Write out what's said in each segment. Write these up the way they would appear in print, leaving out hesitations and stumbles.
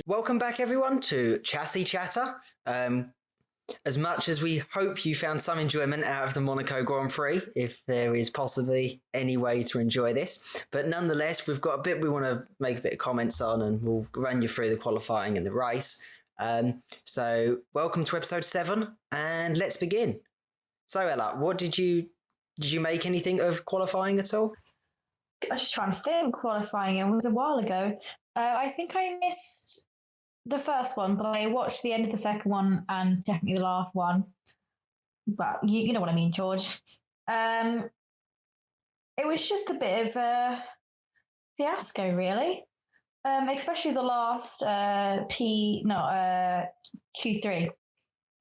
Welcome back, everyone, to Chassis Chatter. As much as we hope you found some enjoyment out of the Monaco Grand Prix, if there is possibly any way to enjoy this. But nonetheless, we've got a bit we want to make a bit of comments on, and we'll run you through the qualifying and the race. So welcome to episode 7, and let's begin. So Ella, what did you make anything of qualifying at all? I was just trying to think. Qualifying, it was a while ago. I think I missed the first one, but I watched the end of the second one and definitely the last one. But you know what I mean, George. It was just a bit of a fiasco, really. Especially the last Q3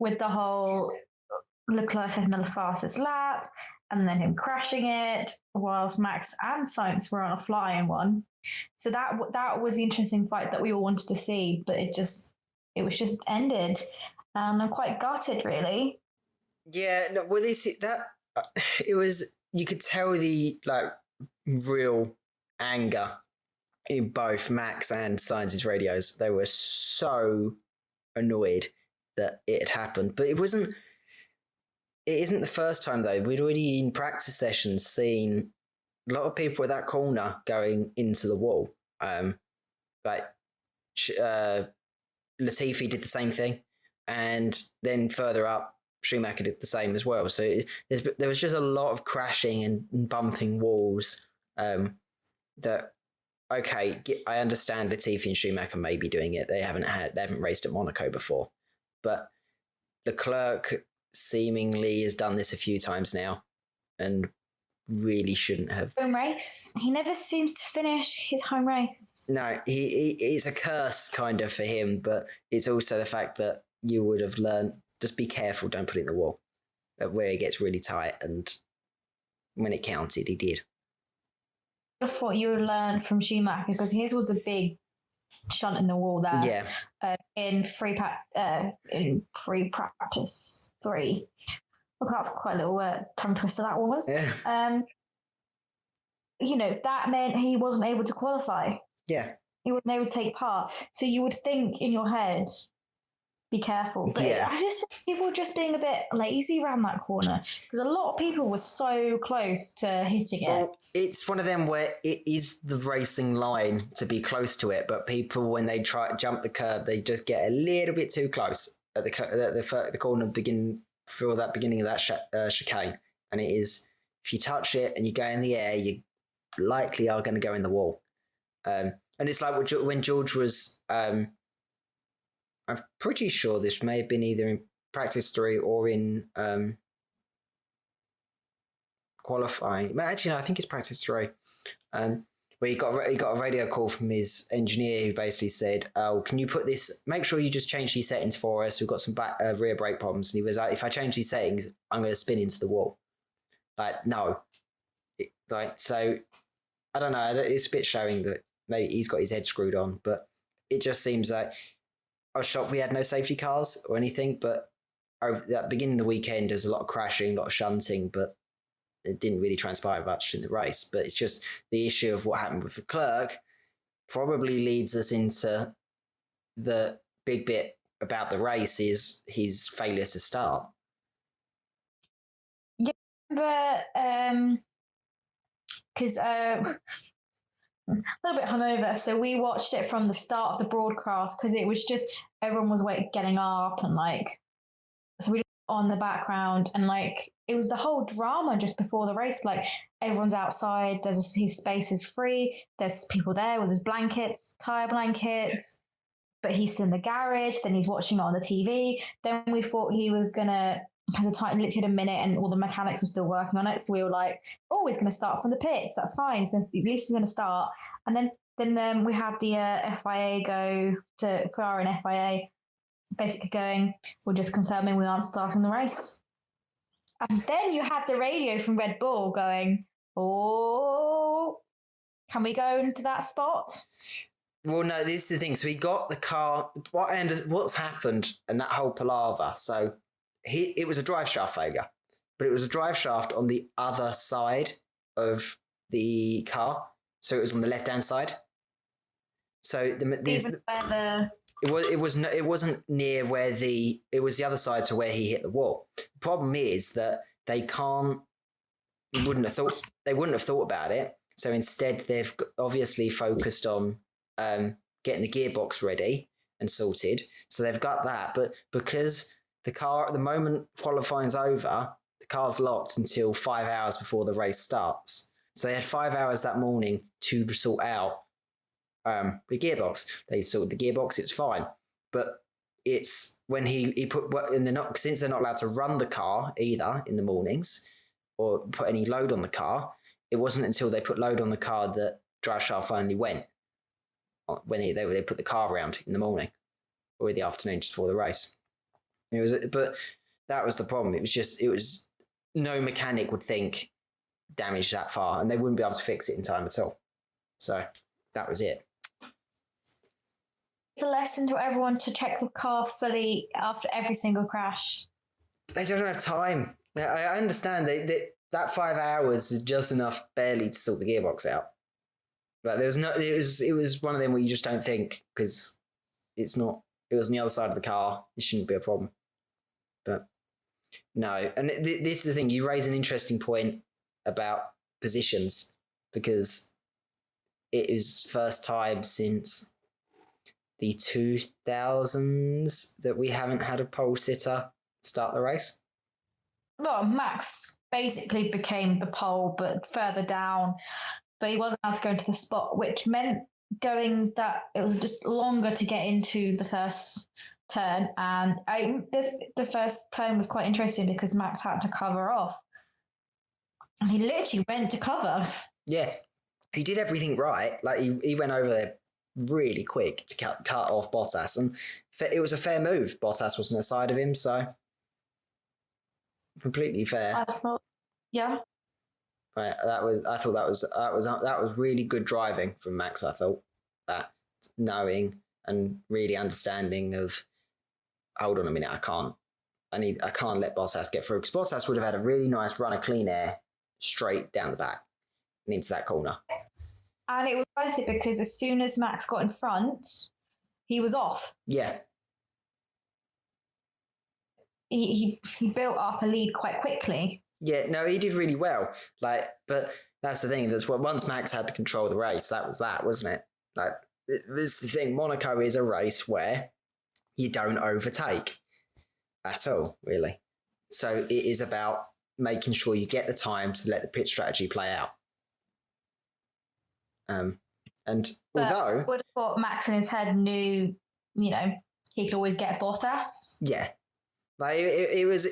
with the whole Leclerc taking the fastest lap and then him crashing it whilst Max and Sainz were on a flying one. So that was the interesting fight that we all wanted to see, but it was just ended, and I'm quite gutted, really. Yeah, no, well, it was, you could tell the real anger in both Max and Sainz's radios. They were so annoyed that it had happened, but it isn't the first time though. We'd already in practice sessions seen a lot of people at that corner going into the wall. Latifi did the same thing, and then further up, Schumacher did the same as well. So there was just a lot of crashing and bumping walls. I understand Latifi and Schumacher may be doing it. They haven't raced at Monaco before, but Leclerc seemingly has done this a few times now, and really shouldn't have. Home race. He never seems to finish his home race. No, it's a curse kind of for him, but it's also the fact that you would have learned, just be careful, don't put it in the wall, where it gets really tight, and when it counted, he did. I thought you would learn from Schumacher, because his was a big shunt in the wall there. Yeah. In free practice 3. Well, that's quite a little tongue twister that was. Yeah. That meant he wasn't able to qualify. Yeah. He wasn't able to take part. So you would think in your head, be careful. But yeah. I just think people were just being a bit lazy around that corner, because a lot of people were so close to hitting it. Well, it's one of them where it is the racing line to be close to it, but people, when they try to jump the curb, they just get a little bit too close at the corner beginning of that chicane. And it is, if you touch it and you go in the air, you likely are going to go in the wall. And it's like when George was, I'm pretty sure this may have been either in practice 3 or in qualifying. Actually, no, I think it's practice 3. Where he got a radio call from his engineer who basically said, "Oh, can you put this? Make sure you just change these settings for us. We've got some rear brake problems." And he was like, "If I change these settings, I'm going to spin into the wall." Like, no, so I don't know. It's a bit showing that maybe he's got his head screwed on, but it just seems like I was shocked we had no safety cars or anything. But over that beginning of the weekend, there was a lot of crashing, a lot of shunting, but it didn't really transpire much in the race. But it's just the issue of what happened with Leclerc probably leads us into the big bit about the race, is his failure to start. Yeah, but because a little bit hungover, so we watched it from the start of the broadcast, because it was just everyone was getting up, and so we just on the background, and it was the whole drama just before the race. Everyone's outside, his space is free, there's people there with his blankets, tire blankets, but he's in the garage, then he's watching it on the TV. Then we thought he was gonna, because the time literally had a minute and all the mechanics were still working on it, so we were like, oh, he's gonna start from the pits, that's fine, at least he's gonna start. And then we had the FIA go to Ferrari and FIA basically going, we're just confirming we aren't starting the race. And then you had the radio from Red Bull going, oh, can we go into that spot? Well, no, this is the thing. So he got the car. What's happened and that whole palaver. So it was a drive shaft failure, but it was a drive shaft on the other side of the car. So it was on the left-hand side. So Even where it wasn't near where it was the other side to where he hit the wall. The problem is that they wouldn't have thought about it. So instead, they've obviously focused on getting the gearbox ready and sorted. So they've got that, but because the car, at the moment qualifying's over, the car's locked until 5 hours before the race starts. So they had 5 hours that morning to sort out the gearbox. They sorted the gearbox, it's fine. But it's when he put, and since they're not allowed to run the car either in the mornings or put any load on the car, it wasn't until they put load on the car that driveshaft finally went, when they put the car around in the morning or in the afternoon just before the race. But that was the problem. It was no mechanic would think damage that far, and they wouldn't be able to fix it in time at all. So that was it. it's a lesson to everyone to check the car fully after every single crash. They don't have time. I understand that 5 hours is just enough barely to sort the gearbox out. But it was one of them where you just don't think, because it was on the other side of the car. It shouldn't be a problem. But no, and this is the thing. You raise an interesting point about positions, because it is first time since the 2000s that we haven't had a pole sitter start the race. Well, Max basically became the pole, but further down. But he wasn't allowed to go into the spot, which meant it was just longer to get into the first turn. And the first turn was quite interesting because Max had to cover off. And he literally went to cover. Yeah, he did everything right. Like he went over there really quick to cut off Bottas, and it was a fair move. Bottas wasn't aside of him, so completely fair. I thought, yeah. Right, I thought that was really good driving from Max. I thought that, knowing and really understanding of, hold on a minute, I can't let Bottas get through, because Bottas would have had a really nice run of clean air straight down the back and into that corner. And it was worth it because as soon as Max got in front, he was off. Yeah. He built up a lead quite quickly. Yeah, no, he did really well. But that's the thing. That's what, once Max had to control the race, that was that, wasn't it? This is the thing. Monaco is a race where you don't overtake at all, really. So it is about making sure you get the time to let the pit strategy play out. And although I would have thought Max in his head knew, he could always get Bottas. Yeah. It was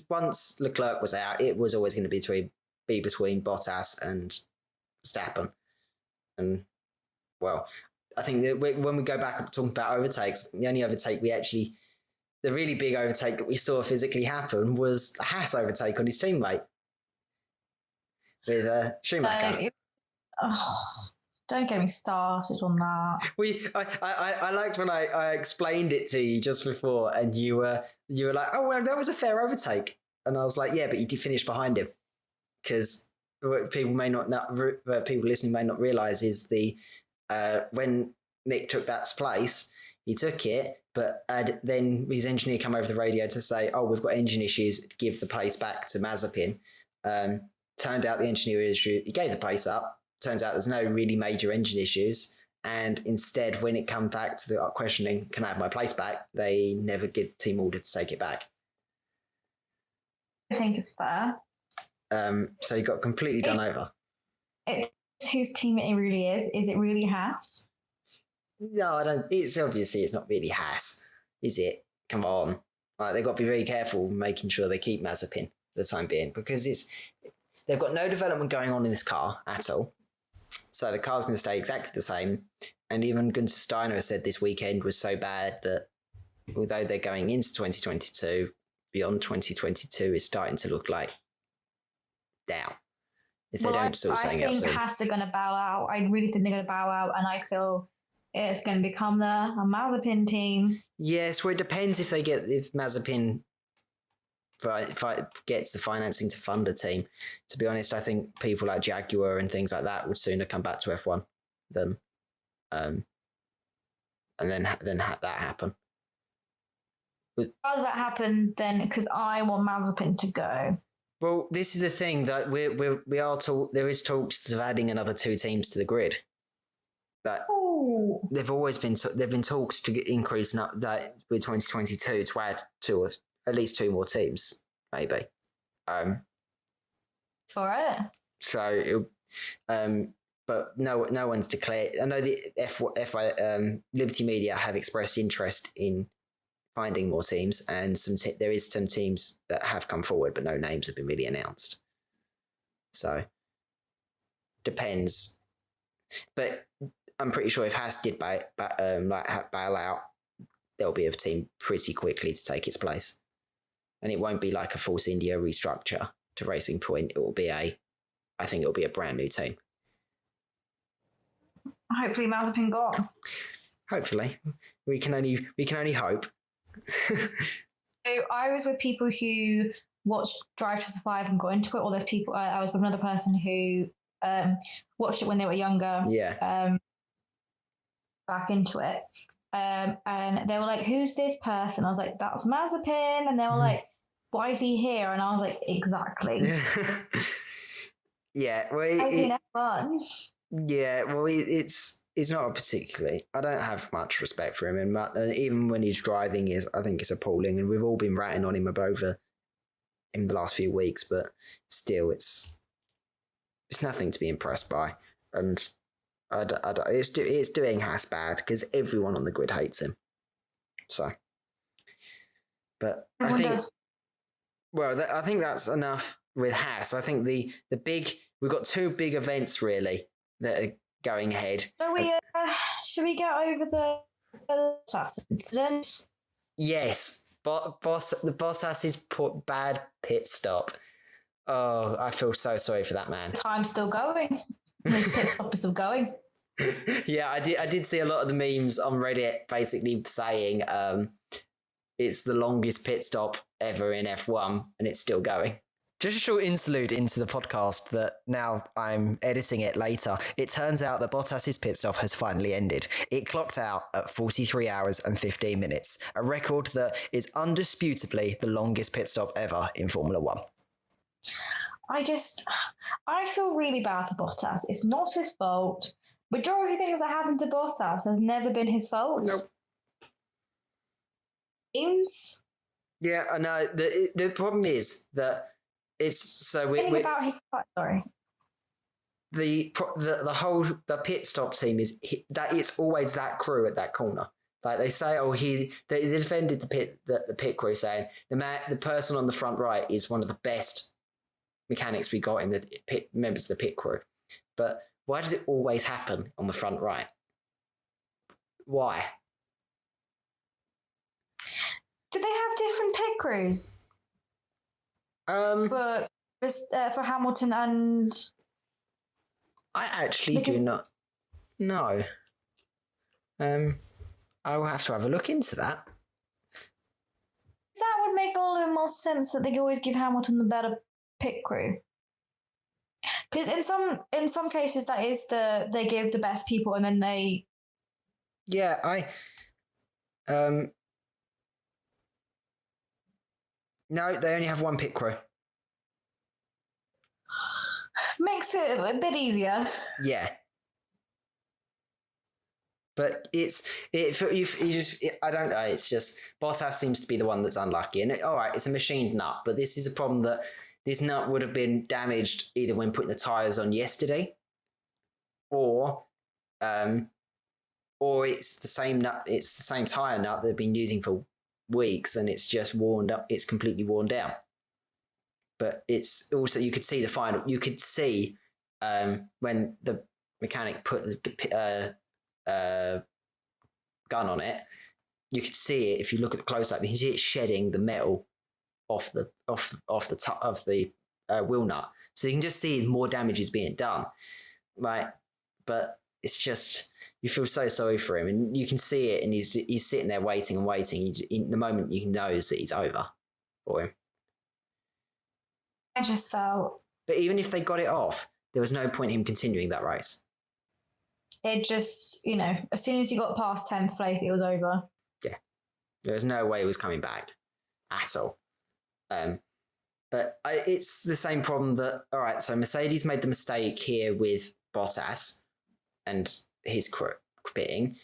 once Leclerc was out, it was always going to be between Bottas and Verstappen. And well, I think that when we go back up talking about overtakes, the only overtake the really big overtake that we saw physically happen was a Haas overtake on his teammate with Schumacher. Don't get me started on that. I liked when I explained it to you just before, and you were like, "Oh, well, that was a fair overtake," and I was like, "Yeah, but you did finish behind him," because what people listening may not realize is when Mick took that place, he took it, but then his engineer came over the radio to say, "Oh, we've got engine issues. Give the place back to Mazepin." Turned out the engineer issue. He gave the place up. Turns out there's no really major engine issues, and instead, when it comes back to the questioning, can I have my place back, they never give the team order to take it back. I think it's fair. So he got completely done over. Whose team it really is? Is it really Haas? No, I don't. It's obviously it's not really Haas, is it? Come on, they've got to be very careful making sure they keep Mazepin for the time being, because they've got no development going on in this car at all. So the car's going to stay exactly the same. And even Gunther Steiner said this weekend was so bad that although they're going into 2022, beyond 2022 is starting to look like down. If they don't sort something out soon. I think Haas are going to bow out. I really think they're going to bow out, and I feel it's going to become a Mazepin team. Yes, well, it depends if Mazepin gets the financing to fund a team. To be honest, I think people like Jaguar and things like that would sooner come back to F1 than and then that happen. How did that happen then? Because I want Mazepin to go. Well, this is the thing that we are talk. There is talks of adding another 2 teams to the grid. That they've always been they've been talks to increase that with 2022 to add at least 2 more teams, maybe. For it. So, but no one's declared. I know the Liberty Media have expressed interest in finding more teams, and there is some teams that have come forward, but no names have been really announced. So, depends. But I'm pretty sure if Haas did bail out, there'll be a team pretty quickly to take its place, and it won't be like a Force India restructure to Racing Point. It will be I think it'll be a brand new team. Hopefully, Mazepin gone. Hopefully, we can only hope. So I was with people who watched Drive to Survive and got into it. Or there's people. I was with another person who watched it when they were younger. Yeah. Back into it, and they were like, "Who's this person?" I was like, "That's Mazepin," and they were like, "Why is he here?" And I was like, "Exactly." Yeah. Well, yeah. Well, it's not a particularly. I don't have much respect for him, and even when he's driving, I think it's appalling. And we've all been ratting on him over in the last few weeks, but still, it's nothing to be impressed by. And it's doing Haas bad because everyone on the grid hates him. So, but I think that's enough with Haas. I think we've got 2 big events really that are going ahead. Should we get over the Bottas incident? Yes, the Bottas's bad pit stop. Oh, I feel so sorry for that man. Time's still going. His pit stop is still going. Yeah, I did see a lot of the memes on Reddit basically saying it's the longest pit stop ever in F1 and it's still going. Just a short interlude into the podcast that now I'm editing it later. It turns out that Bottas's pit stop has finally ended. It clocked out at 43 hours and 15 minutes, a record that is undisputably the longest pit stop ever in Formula One. I feel really bad for Bottas. It's not his fault. Majority of things that happen to Bottas has never been his fault. Nope. Yeah, I know. The problem is that it's so about his sorry. The pit stop team is that it's always that crew at that corner. Like they say, they defended the pit crew saying the person on the front right is one of the best mechanics we got in the pit members of the pit crew. But why does it always happen on the front right? Why? Do they have different pit crews? But just for Hamilton and I actually do not know. I will have to have a look into that. That would make a little more sense that they always give Hamilton the better pit crew. Because in some cases that is they give the best people and then they. Yeah, no, they only have 1 pit crew. Makes it a bit easier. Yeah. But I don't know. It's just Bottas seems to be the one that's unlucky. And all right, it's a machined nut, but this is a problem that this nut would have been damaged either when putting the tyres on yesterday, or it's the same nut. It's the same tyre nut they've been using for weeks, and it's just worn up. It's completely worn down. But it's also you could see the final. You could see when the mechanic put the gun on it. You could see it if you look at the close up. You can see it shedding the metal off the top of the wheel nut. So you can just see more damage is being done. Right, but it's just you feel so sorry for him, and you can see it, and he's sitting there waiting and waiting. The moment you can know that he's over for him. I just felt. But even if they got it off, there was no point in him continuing that race. it just, as soon as he got past 10th place, it was over. Yeah. There was no way he was coming back at all. But it's the same problem that, all right, so Mercedes made the mistake here with Bottas and his quitting.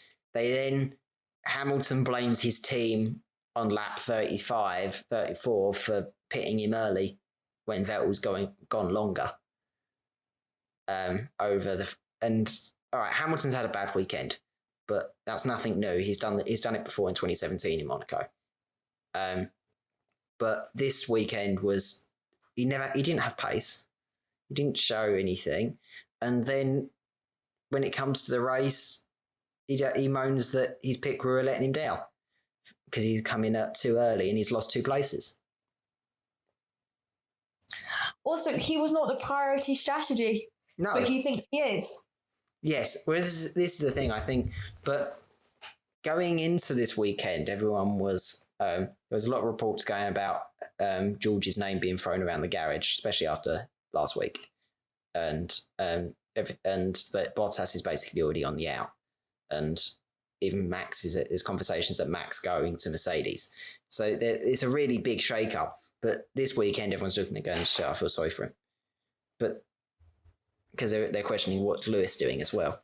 Hamilton blames his team on lap 35, 34 for pitting him early when Vettel's gone longer. All right, Hamilton's had a bad weekend, but that's nothing new. He's done it before in 2017 in Monaco. But this weekend he didn't have pace. He didn't show anything. And then when it comes to the race, he moans that his pit crew are letting him down because he's coming up too early and he's lost 2 places. Also, he was not the priority strategy. No. But he thinks he is. Yes. Well, this is the thing, I think. But going into this weekend, everyone was... there was a lot of reports going about George's name being thrown around the garage, especially after last week. And that Bottas is basically already on the out. And even there's conversations that Max going to Mercedes. So it's a really big shake-up. But this weekend, everyone's looking at going, shit, I feel sorry for him. But because they're questioning what Lewis doing as well.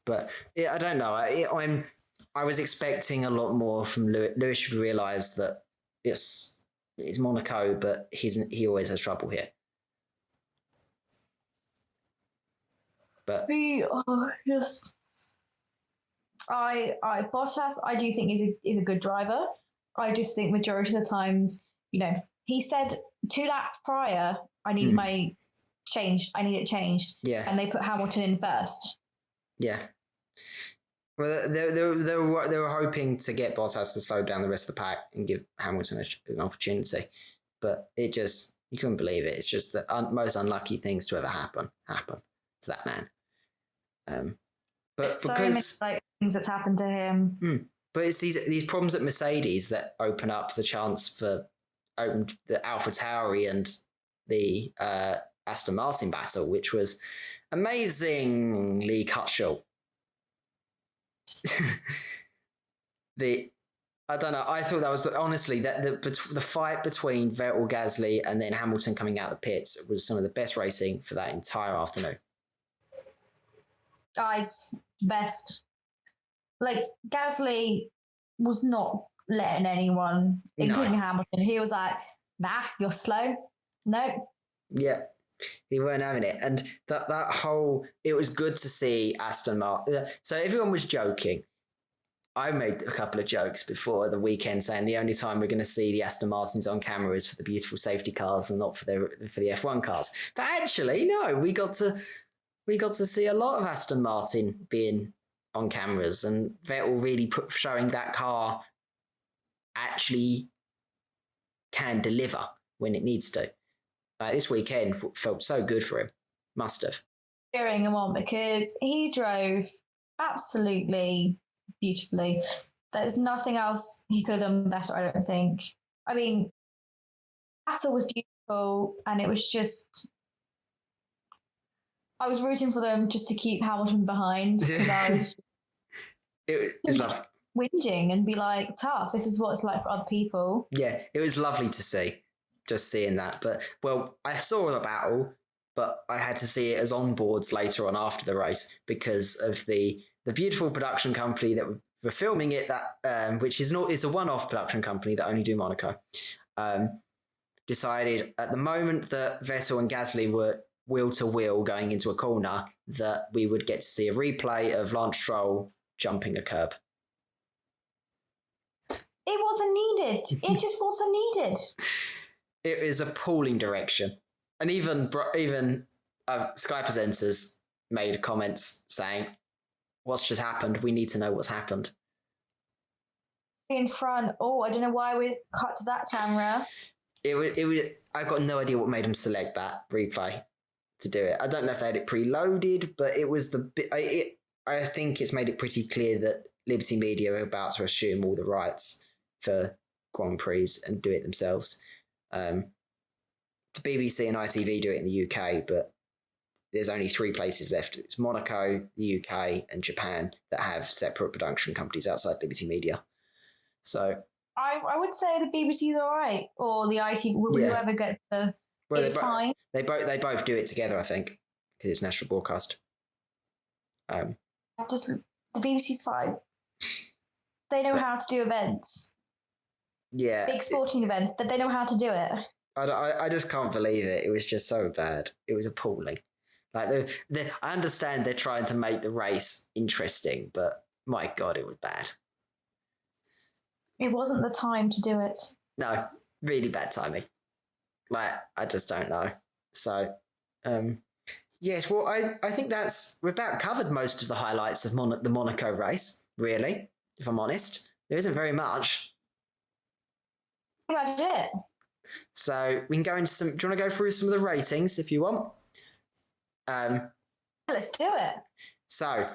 But yeah, I don't know. I was expecting a lot more from Lewis. Lewis should realise that it's Monaco, but he always has trouble here. But Bottas, I do think is a good driver. I just think majority of the times, he said 2 laps prior, I need it changed. Yeah. And they put Hamilton in first. Yeah. Well, they were hoping to get Bottas to slow down the rest of the pack and give Hamilton an opportunity, but you couldn't believe it. It's just the most unlucky things to ever happen to that man. But so because many things that's happened to him. But it's these problems at Mercedes that open up the chance for the AlphaTauri and the Aston Martin battle, which was amazingly cut short. I don't know. I thought that was honestly that the fight between Vettel, Gasly, and then Hamilton coming out of the pits was some of the best racing for that entire afternoon. Best. Gasly was not letting anyone, including Hamilton. He was like, "Nah, you're slow. Nope." Yeah. He weren't having it. And that whole, it was good to see Aston Martin. So everyone was joking. I made a couple of jokes before the weekend saying the only time we're going to see the Aston Martins on camera is for the beautiful safety cars and not for the F1 cars. But actually, no, we got to see a lot of Aston Martin being on cameras, and Vettel really showing that car actually can deliver when it needs to. This weekend felt so good for him. Must have. Cheering him on because he drove absolutely beautifully. There's nothing else he could have done better, I don't think. I mean, battle was beautiful, and it was just... I was rooting for them just to keep Hamilton behind because I was it was lovely. Whinging and be like, tough, this is what it's like for other people. Yeah, it was lovely to see. Just seeing that. But, well, I saw the battle, but I had to see it as onboards later on after the race because of the beautiful production company that were filming it, that which is a one-off production company that only do Monaco, decided at the moment that Vettel and Gasly were wheel to wheel going into a corner that we would get to see a replay of Lance Stroll jumping a curb. It wasn't needed. It just wasn't needed. It is appalling direction. And even Sky presenters made comments saying, what's just happened? We need to know what's happened. In front. Oh, I don't know why we cut to that camera. I got no idea what made them select that replay to do it. I don't know if they had it preloaded, but it was I think it's made it pretty clear that Liberty Media are about to assume all the rights for Grand Prix and do it themselves. The BBC and ITV do it in the UK, but there's only 3 places left. It's Monaco, the UK, and Japan that have separate production companies outside Liberty Media. So I would say the BBC's all right, or the IT, whoever gets the. Well, it's fine. They both do it together, I think, because it's national broadcast. Just the BBC's fine. They know how to do events. Yeah, big sporting events. That they know how to do it. I just can't believe it. It was just so bad. It was appalling. Like I understand they're trying to make the race interesting, but my God, it was bad. It wasn't the time to do it. No, really bad timing. Like, I just don't know. So, yes, well, I think we've about covered most of the highlights of the Monaco race, really, if I'm honest. There isn't very much. That's it. So we can go into some. Do you want to go through some of the ratings if you want? Let's do it. So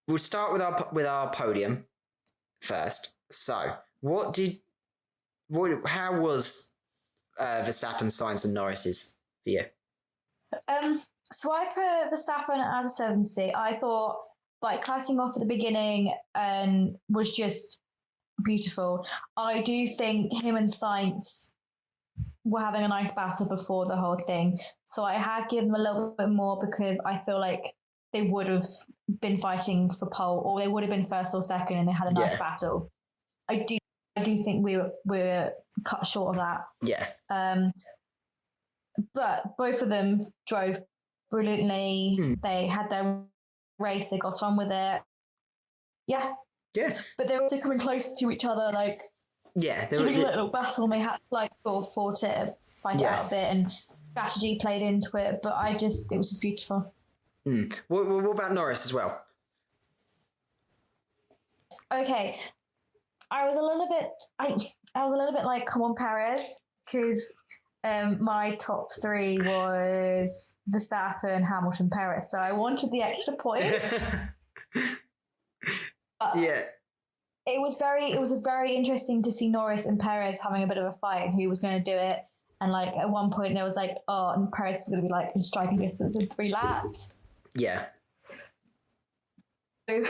we'll start with our podium first. So how was Verstappen, Sainz, and Norris's for you? So I put Verstappen as a 7C. I thought like cutting off at the beginning was just beautiful. I do think him and Sainz were having a nice battle before the whole thing. So I had given them a little bit more because I feel like they would have been fighting for pole, or they would have been first or second, and they had a nice battle. I do think we were cut short of that. Yeah. But both of them drove brilliantly. They had their race. They got on with it. Yeah. Yeah. But they were also coming close to each other, like doing a little battle, and they had like fought it, fight out a bit, and strategy played into it. But it was just beautiful. What about Norris as well? Okay. I was a little bit like, come on, Perez, because my top 3 was Verstappen, Hamilton, Perez. So I wanted the extra point. Yeah. It was very interesting to see Norris and Perez having a bit of a fight and who was going to do it. And like at one point there was like, and Perez is going to be like in striking distance in 3 laps. Yeah. So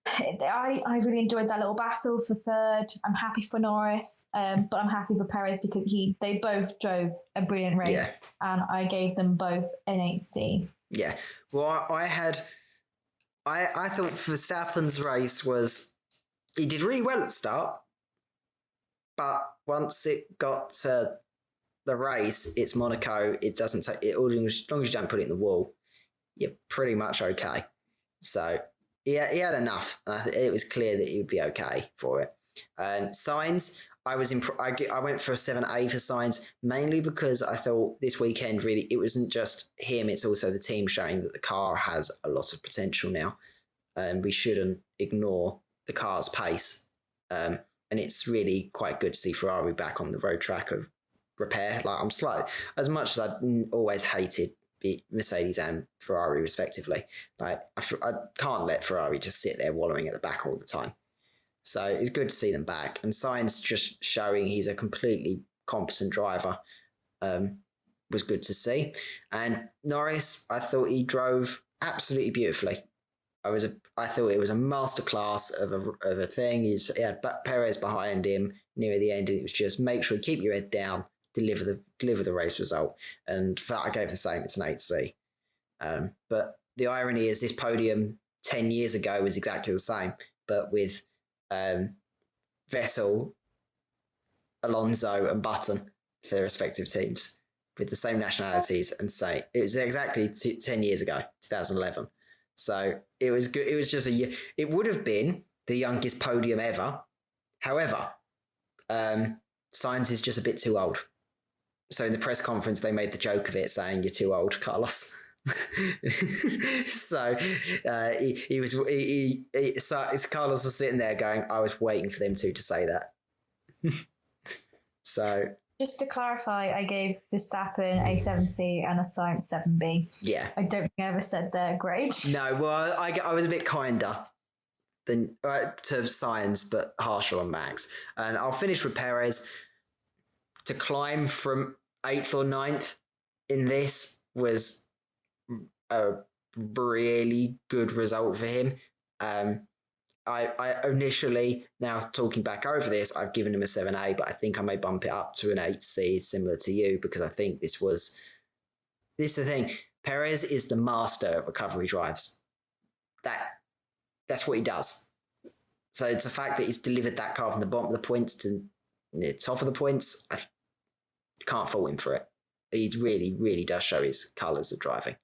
I really enjoyed that little battle for third. I'm happy for Norris, but I'm happy for Perez because they both drove a brilliant race, and I gave them both an 8C. Yeah. Well, I thought Verstappen's race he did really well at the start, but once it got to the race, it's Monaco. It doesn't take it. As long as you don't put it in the wall, you're pretty much okay. So he had enough, and it was clear that he would be okay for it. And Sainz, I went for a 7A for Sainz, mainly because I thought this weekend really it wasn't just him; it's also the team showing that the car has a lot of potential now, and we shouldn't ignore the car's pace. And it's really quite good to see Ferrari back on the road track of repair. Like I'm slightly, as much as I always hated Mercedes and Ferrari respectively, like I can't let Ferrari just sit there wallowing at the back all the time. So it's good to see them back, and Sainz just showing he's a completely competent driver was good to see. And Norris, I thought he drove absolutely beautifully. I thought it was a masterclass of a thing. He had Perez behind him near the end, and it was just make sure you keep your head down, deliver the race result. And for that, I gave the same. It's an 8C. But the irony is this podium 10 years ago was exactly the same, but with Vettel, Alonso, and Button for their respective teams with the same nationalities, and say it was exactly 10 years ago, 2011. So it was good. It was just it would have been the youngest podium ever. However, Sainz is just a bit too old. So in the press conference, they made the joke of it, saying, "You're too old, Carlos." So Carlos was sitting there going, "I was waiting for them to say that." So just to clarify, I gave Verstappen a 7C and a Sainz 7B. Yeah, I don't think I ever said their grades. No, well, I was a bit kinder than to Sainz, but harsher on Max. And I'll finish with Perez. To climb from 8th or 9th in this was a really good result for him. I initially, now talking back over this, I've given him a 7A, but I think I may bump it up to an 8C, similar to you, because I think this is the thing. Perez is the master of recovery drives. That's what he does. So it's the fact that he's delivered that car from the bottom of the points to the top of the points. I can't fault him for it. He really, really does show his colours of driving.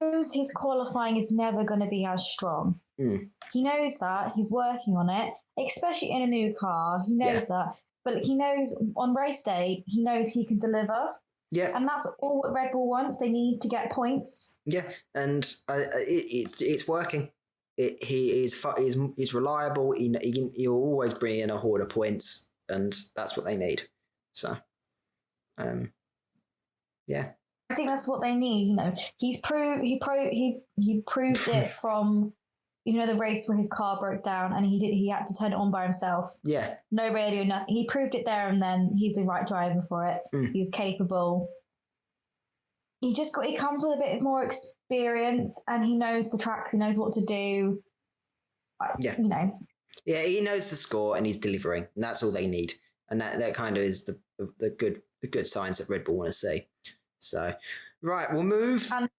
His qualifying is never going to be as strong. He knows that. He's working on it, especially in a new car. He knows that. But he knows on race day, he knows he can deliver. Yeah. And that's all what Red Bull wants. They need to get points. Yeah. And it's working. He's reliable. He'll always bring in a horde of points, and that's what they need. So, yeah. I think that's what they need. You know, he proved it from, you know, the race where his car broke down and he had to turn it on by himself. Yeah. No radio, nothing. He proved it there and then. He's the right driver for it. He's capable. He comes with a bit more experience and he knows the track. He knows what to do. Yeah. You know. Yeah, he knows the score and he's delivering, and that's all they need. And that kind of is the good signs that Red Bull want to see. So, right, we'll move. And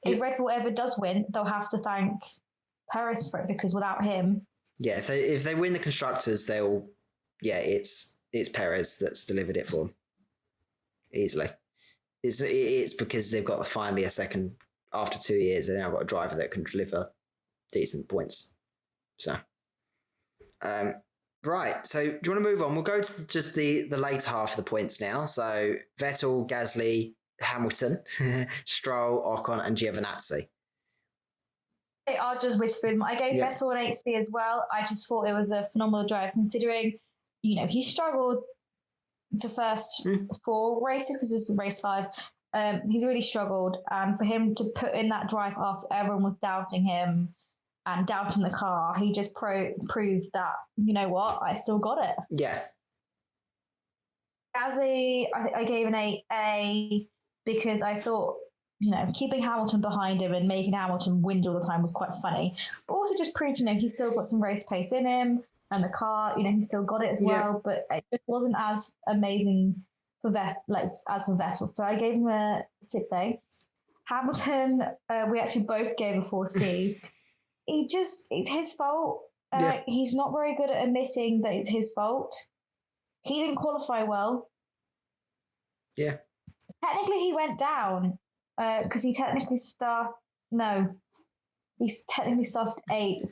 if Red Bull ever does win, they'll have to thank Perez for it, because without him, if they win the constructors, it's Perez that's delivered it for them easily. It's because they've got finally a second after 2 years. They've now got a driver that can deliver decent points. So, right. So, do you want to move on? We'll go to just the later half of the points now. So, Vettel, Gasly, Hamilton, Stroll, Ocon, and Giovinazzi. I just whispered. I gave Vettel an 8C as well. I just thought it was a phenomenal drive, considering, you know, he struggled the first 4 races because this is race 5. He's really struggled. For him to put in that drive after everyone was doubting him and doubting the car, he just proved that, you know what, I still got it. Yeah. Gasly, I gave an 8A because I thought, you know, keeping Hamilton behind him and making Hamilton win all the time was quite funny. But also just proved, you know, he's still got some race pace in him, and the car, you know, he's still got it as well. But it just wasn't as amazing for as for Vettel. So I gave him a 6A. Hamilton, we actually both gave a 4C. It's his fault. He's not very good at admitting that it's his fault. He didn't qualify well. Yeah. Technically, he went down because he technically started 8th,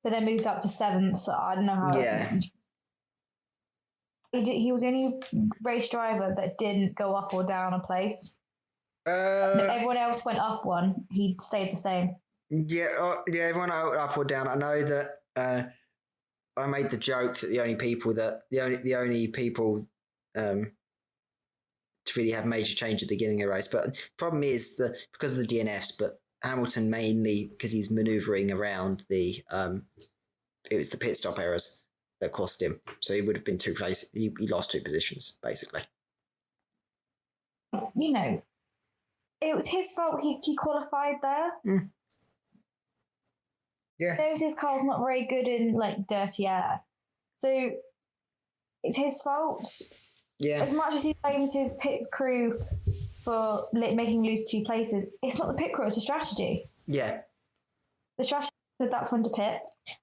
but then moved up to 7th. So I don't know how. Yeah. He was the only race driver that didn't go up or down a place. Everyone else went up one. He stayed the same. Yeah, everyone up or down. I know that I made the joke that the only people to really have major change at the beginning of the race, but the problem is because of the DNFs, but Hamilton mainly because he's manoeuvring around it was the pit stop errors that cost him. So he would have been 2 places. He lost 2 positions basically. You know, it was his fault. He qualified there. Yeah. Knows his car's not very good in like dirty air. So it's his fault. Yeah. As much as he blames his pit crew for making him lose 2 places, it's not the pit crew, it's the strategy. Yeah. The strategy said that's when to pit.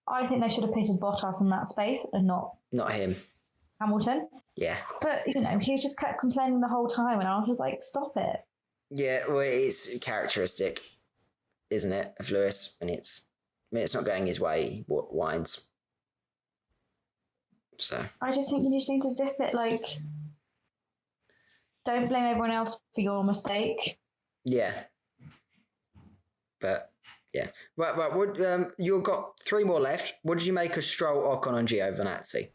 I think they should have pitted Bottas in that space and not him. Hamilton. Yeah. But, you know, he just kept complaining the whole time and I was just like, stop it. Yeah, well, it's characteristic, isn't it, of Lewis? And it's not going his way, he whines. So I just think you just need to zip it. Like, don't blame everyone else for your mistake. Yeah. But yeah, right. What you've got 3 more left. What did you make of Stroll, Ocon, and Giovinazzi?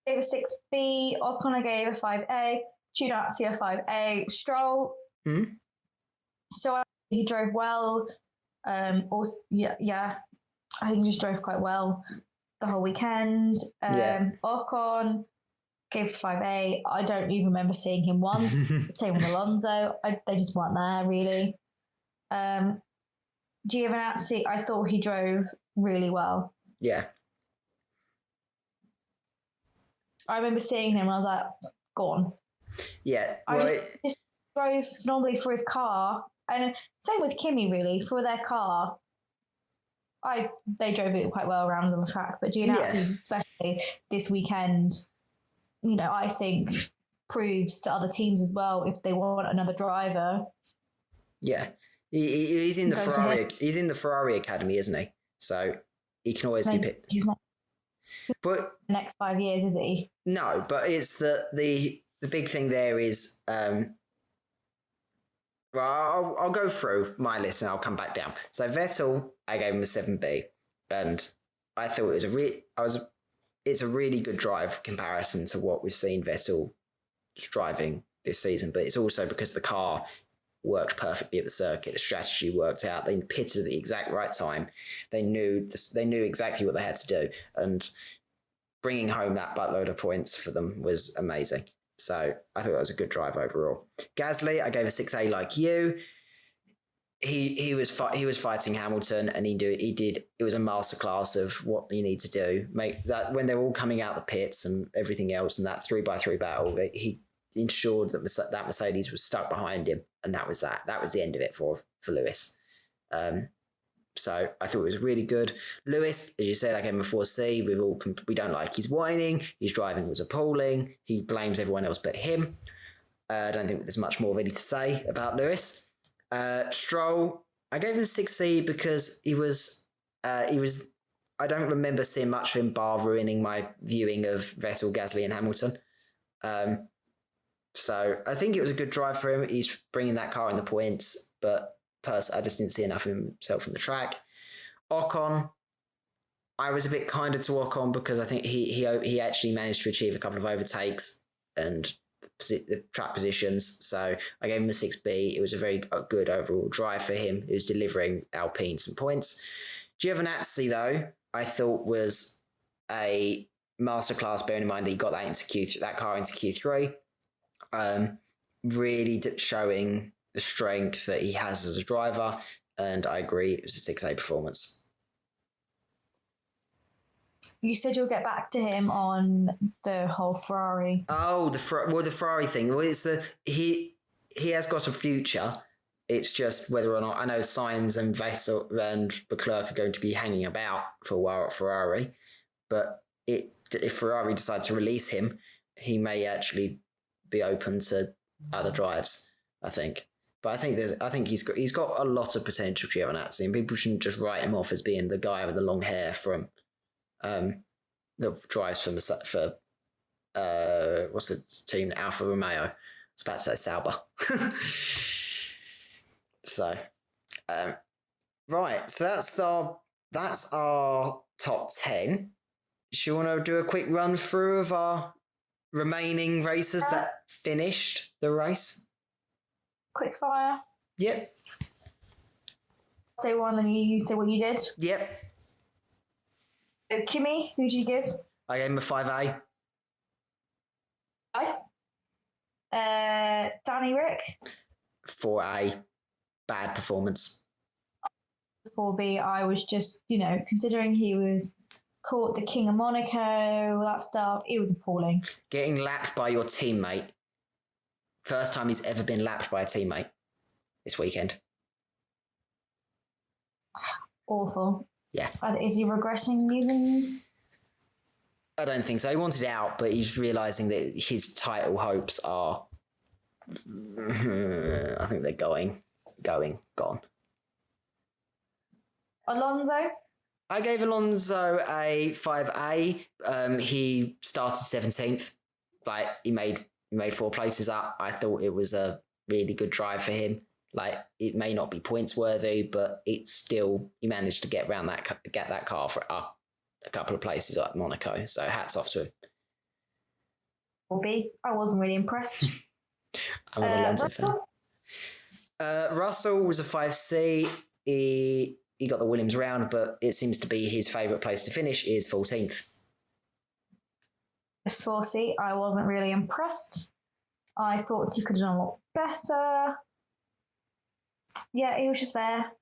I gave a 6B. Ocon I gave a 5A. Giovinazzi a 5A. Stroll. So he drove well. Also, yeah, I think he just drove quite well the whole weekend. Ocon Gave 5A. I don't even remember seeing him once. Same with Alonso. They just weren't there, really. Giovinazzi, I thought he drove really well. Yeah. I remember seeing him and I was like, go on. Yeah. I just drove normally for his car. And same with Kimi, really, for their car. They drove it quite well around on the track. But Giovinazzi, especially this weekend, I think proves to other teams as well if they want another driver. Yeah. He's in the Ferrari. He's in the Ferrari Academy, isn't he? So he can always keep it. He's not. But the next 5 years, is he? No, but it's the big thing there is. Well, I'll go through my list and I'll come back down. So Vettel, I gave him a 7B, and I thought it was it's a really good drive comparison to what we've seen Vettel driving this season. But it's also because the car worked perfectly at the circuit. The strategy worked out. They pitted at the exact right time. They knew exactly what they had to do, and bringing home that buttload of points for them was amazing. So I thought it was a good drive overall. Gasly, I gave a 6A like you. He was fighting Hamilton, and he did. It was a masterclass of what you need to do. Make that when they're all coming out the pits and everything else, and that 3x3 battle. He ensured that that Mercedes was stuck behind him, and that was that. That was the end of it for Lewis. So I thought it was really good. Lewis, as you said, I gave him a 4C. We don't like his whining. His driving was appalling. He blames everyone else but him. I don't think there's much more really to say about Lewis. Stroll, I gave him a 6C because he was. I don't remember seeing much of him bar ruining my viewing of Vettel, Gasly, and Hamilton. So I think it was a good drive for him. He's bringing that car in the points, but I just didn't see enough of himself on the track. Ocon, I was a bit kinder to Ocon because I think he actually managed to achieve a couple of overtakes and the track positions. So I gave him a 6B. It was a very good overall drive for him. He was delivering Alpine some points. Giovinazzi, though, I thought was a masterclass, bearing in mind that he got that car into Q3. Really showing the strength that he has as a driver, and I agree, it was a 6A performance. You said you'll get back to him on the whole Ferrari. Oh, the Ferrari thing. Well, it's he has got a future. It's just whether or not, I know Sainz and Vettel and Leclerc are going to be hanging about for a while at Ferrari, but if Ferrari decide to release him, he may actually be open to other drives, I think. But I think he's got a lot of potential, Giovinazzi, and people shouldn't just write him off as being the guy with the long hair from that drives for what's the team? Alfa Romeo. I was about to say Sauber. So, right. So that's our top 10. Do you want to do a quick run through of our remaining racers that finished the race? Quick fire. Yep. Say one, then you say what you did. Yep. Kimi, who did you give? I gave him a 5A. Danny Rick. 4A. Bad performance. 4B. I was just, considering he was called the King of Monaco, all that stuff, it was appalling. Getting lapped by your teammate. First time he's ever been lapped by a teammate this weekend. Awful. Yeah. Is he regressing even? I don't think so. He wanted out, but he's realising that his title hopes are... I think they're gone. Alonso? I gave Alonso a 5A. He started 17th. Like, he made 4 places up. I thought it was a really good drive for him. Like, it may not be points worthy, but it's still, he managed to get that car for up a couple of places at Monaco. So hats off to him. I wasn't really impressed. I'm an Alonso fan. Russell was a 5C. He got the Williams round, but it seems to be his favourite place to finish is 14th. saucy. I wasn't really impressed. I thought he could have done a lot better. Yeah, he was just there.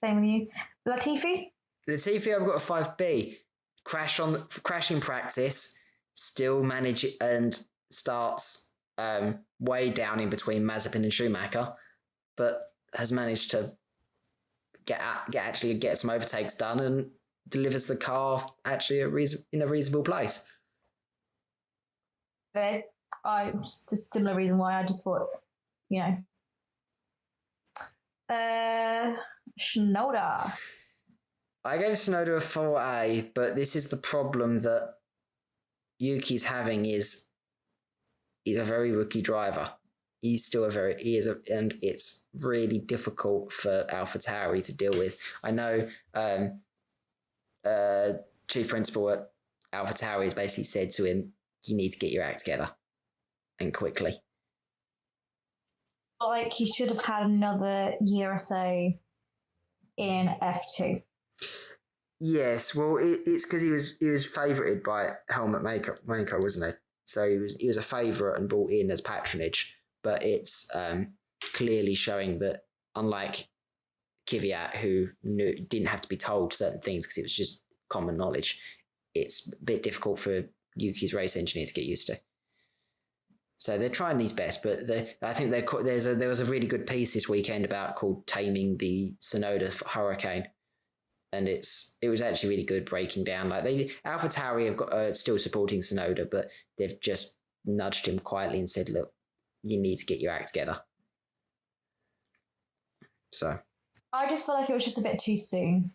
Same with you. Latifi? Latifi, I've got a 5B. Crash in practice, still manage and starts way down in between Mazepin and Schumacher, but has managed to get some overtakes done and delivers the car actually in a reasonable place. It's a similar reason why I just thought, Shinoda. I gave Tsunoda a 4A, but this is the problem that Yuki's having is he's a very rookie driver. He's still and it's really difficult for AlphaTauri to deal with. I know chief principal at AlphaTauri has basically said to him, you need to get your act together and quickly. Like he should have had another year or so in F2. Yes, well, it's because he was favoured by Helmut Marko, wasn't he? So he was a favourite and brought in as patronage, but it's clearly showing that unlike Kvyat, who didn't have to be told certain things because it was just common knowledge, it's a bit difficult for Yuki's race engineer to get used to. So they're trying these best, but I think there was a really good piece this weekend called Taming the Tsunoda Hurricane. And it was actually really good breaking down. Like AlphaTauri have got still supporting Tsunoda, but they've just nudged him quietly and said, "Look, you need to get your act together." So I just feel like it was just a bit too soon.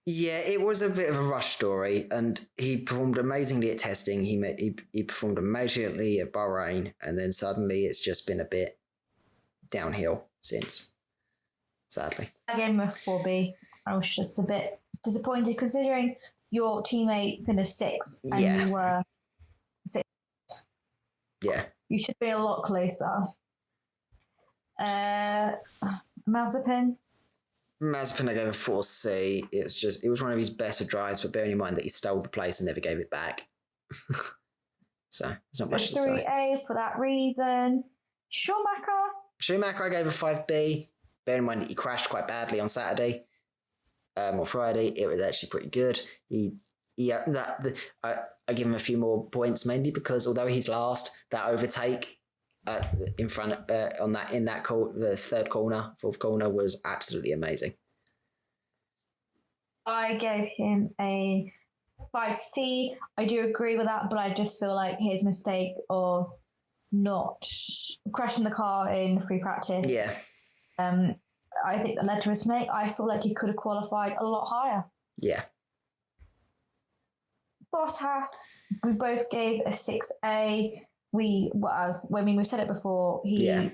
Yeah, it was a bit of a rush story, and he performed amazingly at testing. He performed amazingly at Bahrain, and then suddenly it's just been a bit downhill since. Sadly, I gave him a 4B. I was just a bit disappointed considering your teammate finished 6th and you were 6th. Yeah. You should be a lot closer. Mazepin? Mazepin, I gave a 4C. It was one of his better drives, but bearing in mind that he stole the place and never gave it back. So there's not much to say. 3A for that reason. Schumacher, I gave a 5B. Bearing in mind that he crashed quite badly on Saturday. Or Friday, it was actually pretty good. I give him a few more points mainly because although he's last, that overtake in front the third corner, fourth corner was absolutely amazing. I gave him a 5C. I do agree with that, but I just feel like his mistake of not crashing the car in free practice. Yeah. I think that led to his mistake. I feel like he could have qualified a lot higher. Yeah. Bottas, we both gave a 6A. We've said it before.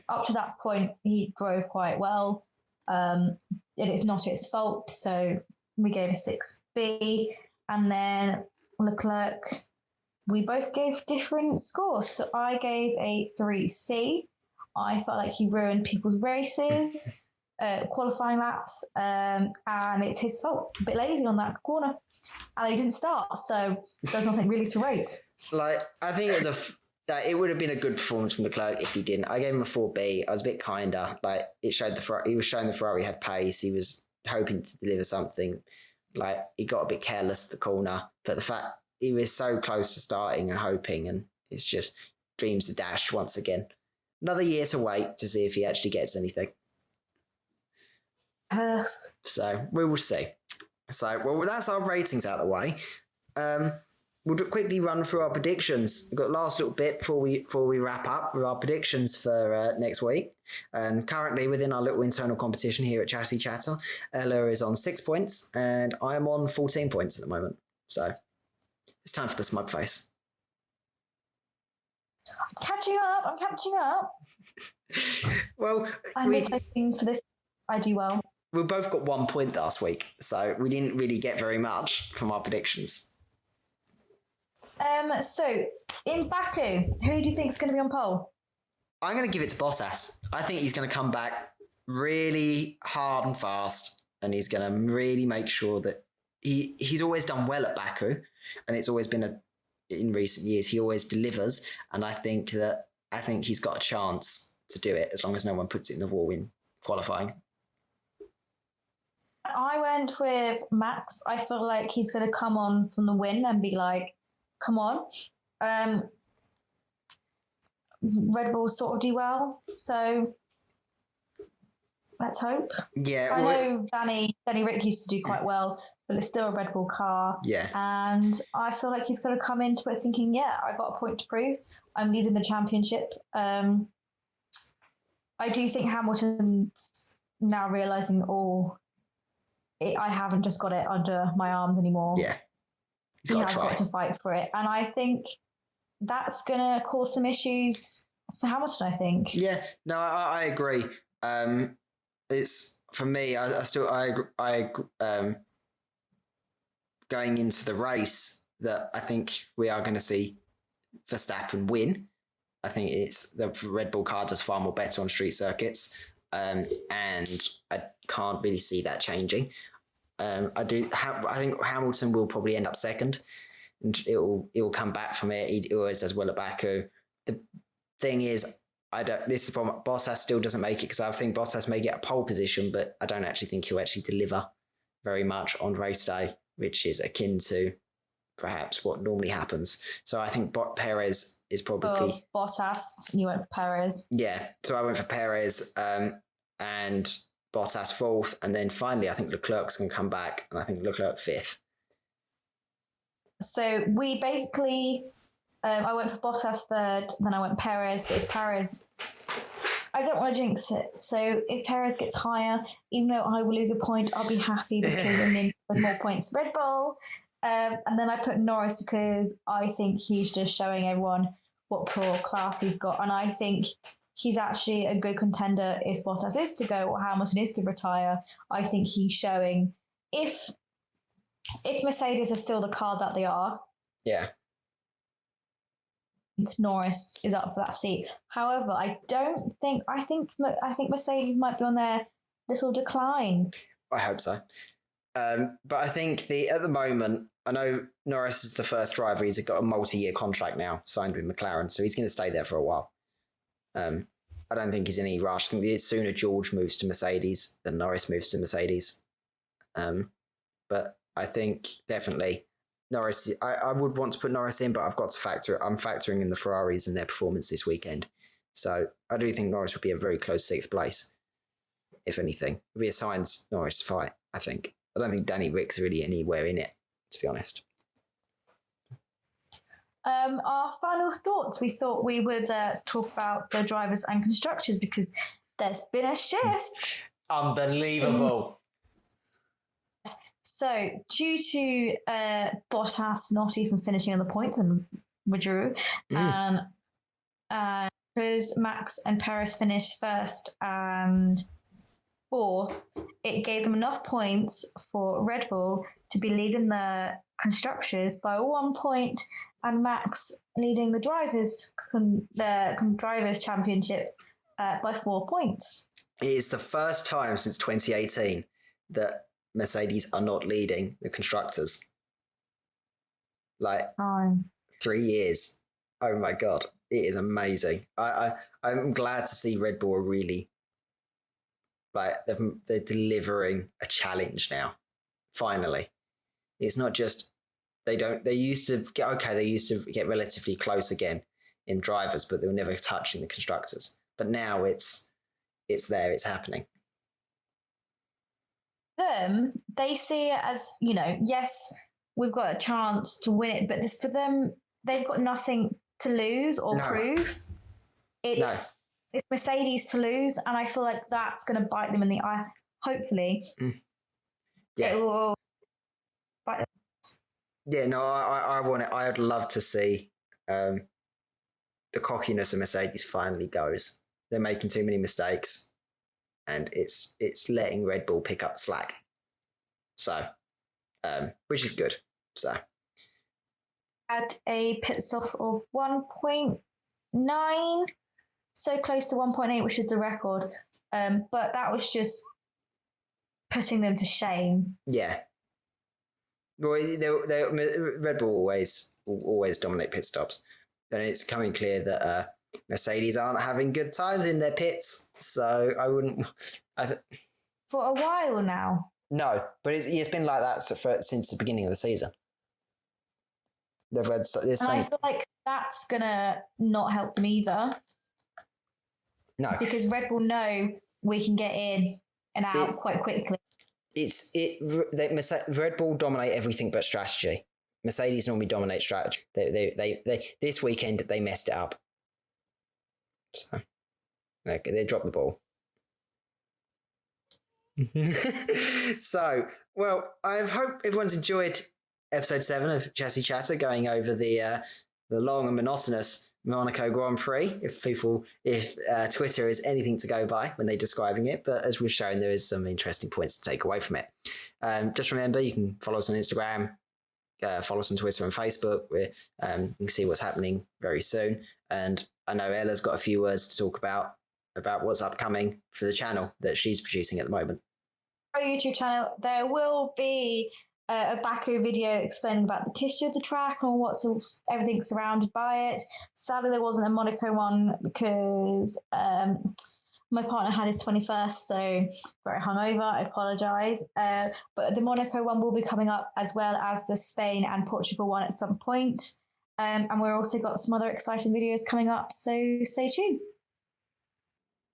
Up to that point, he drove quite well. And it's not his fault, so we gave a 6B. And then Leclerc, we both gave different scores. So I gave a 3C. I felt like he ruined people's races. Qualifying laps, and it's his fault. A bit lazy on that corner, and he didn't start, so there's nothing really to rate. I think it would have been a good performance from Leclerc if he didn't. I gave him a 4B. I was a bit kinder. It showed he was showing the Ferrari had pace. He was hoping to deliver something. He got a bit careless at the corner, but the fact he was so close to starting and hoping, and it's just dreams to dash once again. Another year to wait to see if he actually gets anything. Yes. So we will see. So, well, that's our ratings out of the way. We'll quickly run through our predictions. We've got the last little bit before we wrap up with our predictions for next week. And currently within our little internal competition here at Chassis Chatter, Ella is on 6 points and I'm on 14 points at the moment. So it's time for the smug face. I'm catching up. Well, I'm just hoping for this I do well. We both got 1 point last week, so we didn't really get very much from our predictions. So in Baku, who do you think is going to be on pole? I'm going to give it to Bottas. I think he's going to come back really hard and fast, and he's going to really make sure that he's always done well at Baku, and it's always been in recent years. He always delivers, and I think he's got a chance to do it as long as no one puts it in the wall in qualifying. I went with Max. I feel like he's going to come on from the win and be like, come on. Red Bull sort of do well, so let's hope. Yeah, I know Danny Rick used to do quite well, but it's still a Red Bull car. Yeah. And I feel like he's going to come into it thinking, yeah, I got a point to prove. I'm leading the championship. I do think Hamilton's now realising, I haven't just got it under my arms anymore. Yeah. He has got to fight for it. And I think that's going to cause some issues for Hamilton, I think. Yeah, no, I agree. It's for me, I going into the race that I think we are going to see Verstappen win. I think it's the Red Bull car does far more better on street circuits. And I can't really see that changing. I think Hamilton will probably end up second, and it will come back from it. He always does well at Baku. The thing is, this is the problem. Bottas still doesn't make it because I think Bottas may get a pole position, but I don't actually think he'll actually deliver very much on race day, which is akin to perhaps what normally happens. So I think Perez is probably Bottas. You went for Perez. Yeah, so I went for Perez and Bottas fourth, and then finally I think Leclerc's going to come back, and I think Leclerc fifth. So we basically, I went for Bottas third, then I went Perez. But if Perez, I don't want to jinx it. So if Perez gets higher, even though I will lose a point, I'll be happy because it means there's more points for Red Bull. And then I put Norris because I think he's just showing everyone what poor class he's got. And I think he's actually a good contender if Bottas is to go or Hamilton is to retire. I think he's showing if Mercedes are still the car that they are. Yeah. Norris is up for that seat. However, I think Mercedes might be on their little decline. I hope so. But I think at the moment, I know Norris is the first driver. He's got a multi-year contract now signed with McLaren, so he's going to stay there for a while. I don't think he's in any rush. I think the sooner George moves to Mercedes than Norris moves to Mercedes. But I think definitely Norris, I would want to put Norris in, but I'm factoring in the Ferraris and their performance this weekend. So I do think Norris would be a very close sixth place, if anything. It'll be a Sainz Norris fight, I think. I don't think Danny Rick's really anywhere in it, to be honest. Our final thoughts. We thought we would talk about the drivers and constructors because there's been a shift. Unbelievable. So due to Bottas not even finishing on the points and withdrew, and because Max and Perez finished first and fourth, it gave them enough points for Red Bull to be leading the constructors by 1 point, and Max leading the drivers championship by 4 points. It is the first time since 2018 that Mercedes are not leading the constructors. 3 years. Oh my God. It is amazing. I'm glad to see Red Bull really they're delivering a challenge now. Finally. It's not just they used to get relatively close again in drivers, but they were never touching the constructors. But now it's there, it's happening. They see it as, yes, we've got a chance to win it, but for them, they've got nothing to lose or prove. It's Mercedes to lose, and I feel like that's going to bite them in the eye. Hopefully, yeah. It will bite them. Yeah, no, I want it. I'd love to see the cockiness of Mercedes finally goes. They're making too many mistakes, and it's letting Red Bull pick up the slack. So, which is good. So, had a pit stop of 1.9, so close to 1.8, which is the record. But that was just putting them to shame. Yeah. Well, Red Bull always dominate pit stops, and it's coming clear that Mercedes aren't having good times in their pits. So I wouldn't. For a while now. No, but it's been like that since the beginning of the season. They've had this. And I feel like that's gonna not help them either. No, because Red Bull know we can get in and out quite quickly. Red Bull dominate everything but strategy. Mercedes normally dominate strategy. They this weekend they messed it up. So they dropped the ball. So, well, I hope everyone's enjoyed episode 7 of Chassis Chatter, going over the long and monotonous Monaco Grand Prix. If Twitter is anything to go by when they're describing it, but as we've shown, there is some interesting points to take away from it. Just remember, you can follow us on Instagram, follow us on Twitter and Facebook. You can see what's happening very soon. And I know Ella's got a few words to talk about what's upcoming for the channel that she's producing at the moment. Our YouTube channel, there will be a Baku video explaining about the tissue of the track and what sort of everything surrounded by it. Sadly, there wasn't a Monaco one because my partner had his 21st, so very hungover. I apologise. But the Monaco one will be coming up, as well as the Spain and Portugal one at some point. And we've also got some other exciting videos coming up, so stay tuned.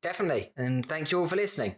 Definitely. And thank you all for listening.